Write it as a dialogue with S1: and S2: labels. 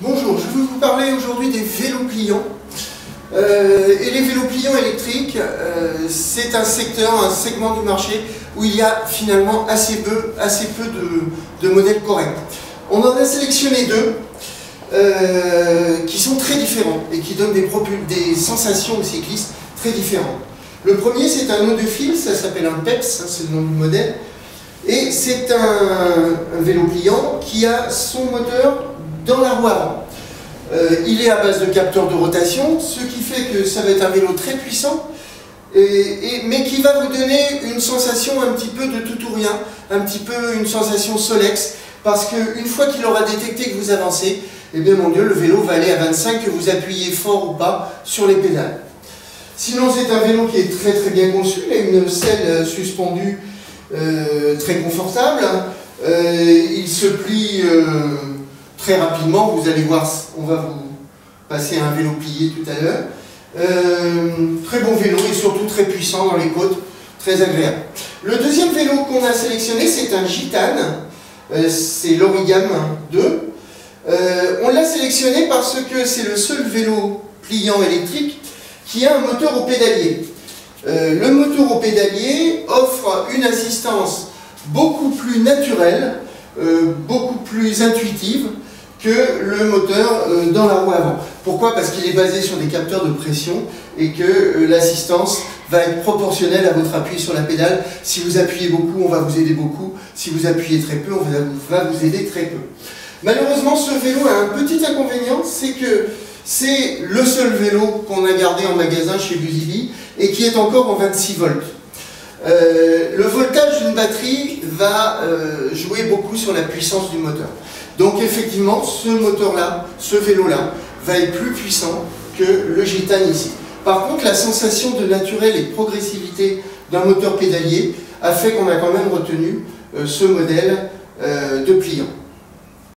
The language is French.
S1: Bonjour, je vais vous parler aujourd'hui des vélos pliants. Et les vélos pliants électriques, c'est un segment du marché où il y a finalement assez peu de modèles corrects. On en a sélectionné deux qui sont très différents et qui donnent des sensations aux cyclistes très différentes. Le premier, c'est un eau de fil, ça s'appelle un PEPS, c'est le nom du modèle. Et c'est un vélo pliant qui a son moteur dans la roue avant. Il est à base de capteurs de rotation, ce qui fait que ça va être un vélo très puissant, mais qui va vous donner une sensation un petit peu de tout ou rien, un petit peu une sensation Solex, parce qu'une fois qu'il aura détecté que vous avancez, eh bien mon Dieu, le vélo va aller à 25, que vous appuyez fort ou pas sur les pédales. Sinon, c'est un vélo qui est très bien conçu, il a une selle suspendue très confortable, il se plie très rapidement, vous allez voir, on va vous passer un vélo plié tout à l'heure. Très bon vélo et surtout très puissant dans les côtes, très agréable. Le deuxième vélo qu'on a sélectionné, c'est un Gitane, c'est l'Origam 2. On l'a sélectionné parce que c'est le seul vélo pliant électrique qui a un moteur au pédalier. Le moteur au pédalier offre une assistance beaucoup plus naturelle, beaucoup plus intuitive que le moteur dans la roue avant. Pourquoi? Parce qu'il est basé sur des capteurs de pression et que l'assistance va être proportionnelle à votre appui sur la pédale. Si vous appuyez beaucoup, on va vous aider beaucoup. Si vous appuyez très peu, on va vous aider très peu. Malheureusement, ce vélo a un petit inconvénient, c'est que c'est le seul vélo qu'on a gardé en magasin chez Busibi et qui est encore en 26 volts. Le voltage d'une batterie va jouer beaucoup sur la puissance du moteur. Donc effectivement, ce moteur-là, ce vélo-là, va être plus puissant que le Gitane ici. Par contre, la sensation de naturel et de progressivité d'un moteur pédalier a fait qu'on a quand même retenu ce modèle de pliant.